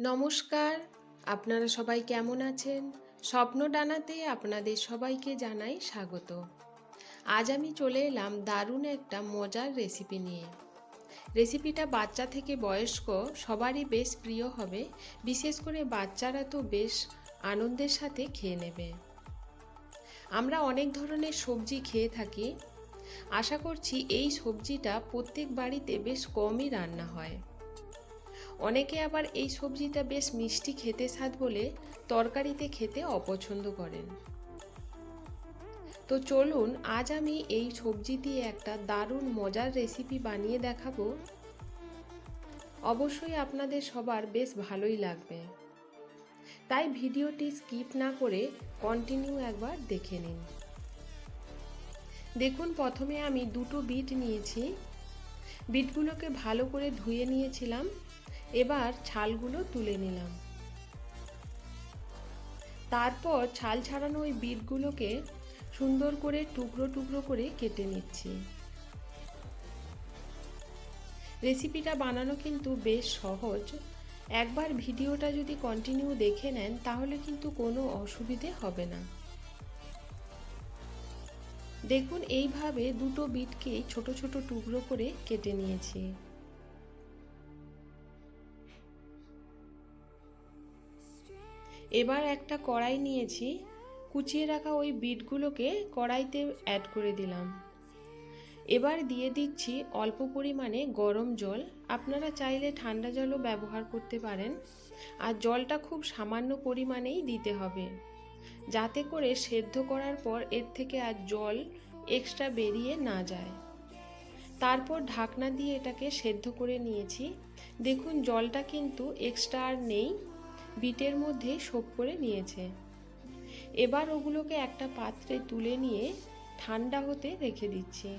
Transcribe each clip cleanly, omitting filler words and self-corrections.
নমস্কার, আপনারা সবাই কেমন আছেন? স্বপ্ন ডানাতে আপনাদের সবাইকে জানাই স্বাগত। আজ আমি চলে এলাম দারুণ একটা মজার রেসিপি নিয়ে। রেসিপিটা বাচ্চা থেকে বয়স্ক সবারই বেশ প্রিয় হবে, বিশেষ করে বাচ্চারা তো বেশ আনন্দের সাথে খেয়ে নেবে। আমরা অনেক ধরনের সবজি খেয়ে থাকি। আশা করছি এই সবজিটা প্রত্যেক বাড়িতে বেশ কমই রান্না হয়। অনেকে আবার এই সবজিটা বেশ মিষ্টি খেতে স্বাদ বলে তরকারিতে খেতে অপছন্দ করেন। তো চলুন আজ আমি এই সবজি দিয়ে একটা দারুণ মজার রেসিপি বানিয়ে দেখাবো। অবশ্যই আপনাদের সবার বেশ ভালোই লাগবে, তাই ভিডিওটি স্কিপ না করে কন্টিনিউ একবার দেখে নিন। দেখুন, প্রথমে আমি দুটো বিট নিয়েছি। বিটগুলোকে ভালো করে ধুয়ে নিয়েছিলাম। এবার ছালগুলো তুলে নিলাম। তারপর ছাল ছাড়ানো ওই বিটগুলোকে সুন্দর করে টুকরো টুকরো করে কেটে নিচ্ছি। রেসিপিটা বানানো কিন্তু বেশ সহজ। একবার ভিডিওটা যদি কন্টিনিউ দেখে নেন তাহলে কিন্তু কোনো অসুবিধে হবে না। দেখুন, এইভাবে দুটো বিটকেই ছোট ছোট টুকরো করে কেটে নিয়েছি। এবার একটা কড়াই নিয়েছি। কুচিয়ে রাখা ওই বিটগুলোকে কড়াইতে অ্যাড করে দিলাম। এবার দিয়ে দিচ্ছি অল্প পরিমাণে গরম জল। আপনারা চাইলে ঠান্ডা জলও ব্যবহার করতে পারেন। আর জলটা খুব সামান্য পরিমাণেই দিতে হবে, যাতে করে সেদ্ধ করার পর এর থেকে আর জল এক্সট্রা বেরিয়ে না যায়। তারপর ঢাকনা দিয়ে এটাকে সেদ্ধ করে নিয়েছি। দেখুন, জলটা কিন্তু এক্সট্রা আর নেই, বিটের মধ্যে সোপ করে নিয়েছে। এবার ওগুলোকে একটা পাত্রে তুলে নিয়ে ঠান্ডা হতে রেখে দিচ্ছি।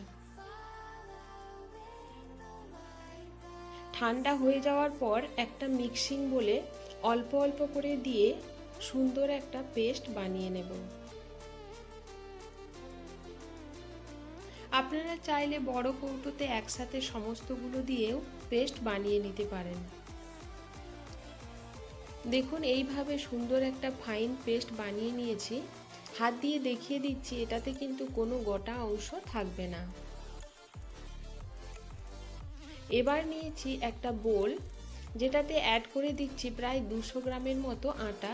ঠান্ডা হয়ে যাওয়ার পর একটা মিক্সিং বলে অল্প অল্প করে দিয়ে সুন্দর একটা পেস্ট বানিয়ে নেব। আপনারা চাইলে বড় কৌটোতে একসাথে সমস্তগুলো দিয়েও পেস্ট বানিয়ে নিতে পারেন। দেখুন, এইভাবে সুন্দর একটা ফাইন পেস্ট বানিয়ে নিয়েছি। হাত দিয়ে দেখিয়ে দিচ্ছি, এটাতে কিন্তু কোনো গোটা অংশ থাকবে না। এবার নিয়েছি একটা বোল, যেটাতে অ্যাড করে দিচ্ছি প্রায় 200 গ্রামের মতো আটা।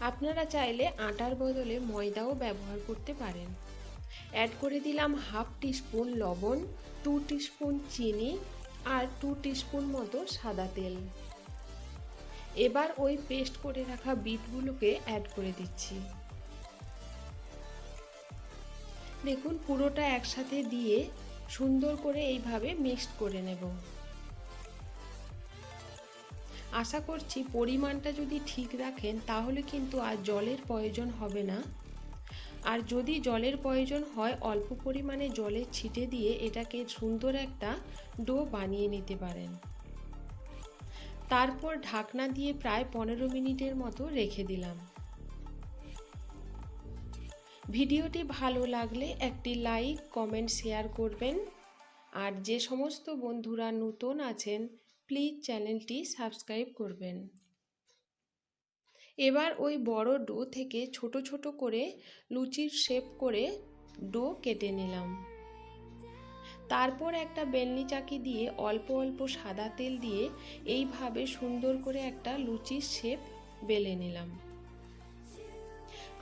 আপনারা চাইলে আটার বদলে ময়দাও ব্যবহার করতে পারেন। অ্যাড করে দিলাম হাফ টিস্পুন লবণ, 2 টিস্পুন চিনি আর 2 টিস্পুন মতো সাদা তেল। এবার ওই পেস্ট করে রাখা বিটগুলোকে অ্যাড করে দিচ্ছি। দেখুন, পুরোটা একসাথে দিয়ে সুন্দর করে এইভাবে মিক্সড করে নেব। আশা করছি পরিমাণটা যদি ঠিক রাখেন তাহলে কিন্তু আর জলের প্রয়োজন হবে না। আর যদি জলের প্রয়োজন হয়, অল্প পরিমাণে জলের ছিটে দিয়ে এটাকে সুন্দর একটা ডো বানিয়ে নিতে পারেন। তারপর ঢাকনা দিয়ে প্রায় 15 মিনিটের মতো রেখে দিলাম। ভিডিওটি ভালো লাগলে একটি লাইক, কমেন্ট, শেয়ার করবেন। আর যে সমস্ত বন্ধুরা নতুন আছেন প্লিজ চ্যানেলটি সাবস্ক্রাইব করবেন। এবার ওই বড় ডো থেকে ছোট ছোট করে লুচির শেপ করে ডো কেটে নিলাম। তারপর একটা বেলনি চাকি দিয়ে অল্প অল্প সাদা তেল দিয়ে এইভাবে সুন্দর করে একটা লুচির শেপ বেলে নিলাম।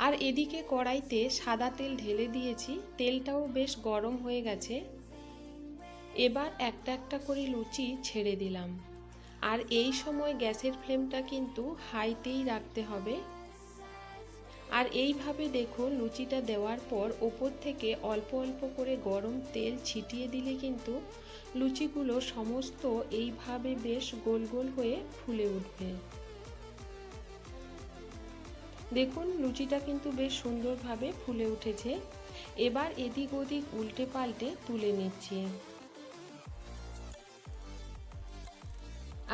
আর এদিকে কড়াইতে সাদা তেল ঢেলে দিয়েছি, তেলটাও বেশ গরম হয়ে গেছে। এবার একটা একটা করে লুচি ছেড়ে দিলাম। আর এই সময় গ্যাসের ফ্লেমটা কিন্তু হাইতেই রাখতে হবে। আর এইভাবে দেখুন, লুচিটা দেওয়ার পর ওপর থেকে অল্প অল্প করে গরম তেল ছিটিয়ে দিলে কিন্তু লুচিগুলো সমস্ত এইভাবে বেশ গোল গোল হয়ে ফুলে উঠবে। দেখুন, লুচিটা কিন্তু বেশ সুন্দরভাবে ফুলে উঠেছে। এবার এদিক ওদিক উল্টে পাল্টে তুলে নিচ্ছি।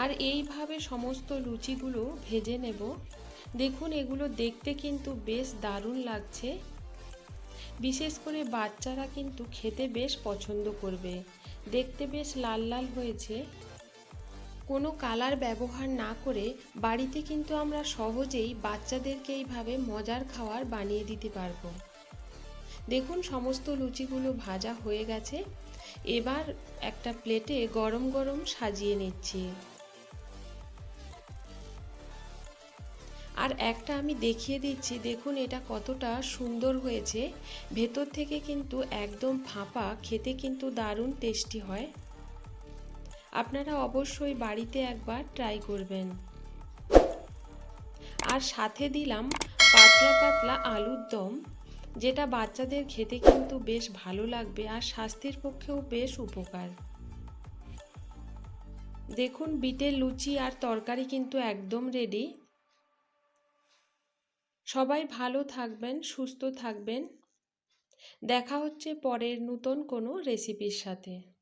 আর এইভাবে সমস্ত লুচিগুলো ভেজে নেব। দেখুন, এগুলো দেখতে কিন্তু বেশ দারুণ লাগছে। বিশেষ করে বাচ্চারা কিন্তু খেতে বেশ পছন্দ করবে। দেখতে বেশ লাল লাল হয়েছে। কোনো কালার ব্যবহার না করে বাড়িতে কিন্তু আমরা সহজেই বাচ্চাদেরকে এইভাবে মজার খাবার বানিয়ে দিতে পারবো। দেখুন সমস্ত লুচিগুলো ভাজা হয়ে গেছে। এবার একটা প্লেটে গরম গরম সাজিয়ে নিচ্ছি। আর একটা আমি দেখিয়ে দিচ্ছি, দেখুন এটা কতটা সুন্দর হয়েছে। ভেতর থেকে কিন্তু একদম ফাঁপা, খেতে কিন্তু দারুণ টেস্টি হয়। আপনারা অবশ্যই বাড়িতে একবার ট্রাই করবেন। আর সাথে দিলাম পাতলা পাতলা আলুর দম, যেটা বাচ্চাদের খেতে কিন্তু বেশ ভালো লাগবে আর স্বাস্থ্যের পক্ষেও বেশ উপকার। দেখুন বিটের লুচি আর তরকারি কিন্তু একদম রেডি। সবাই ভালো থাকবেন, সুস্থ থাকবেন। দেখা হচ্ছে পরের নতুন কোনো রেসিপির সাথে।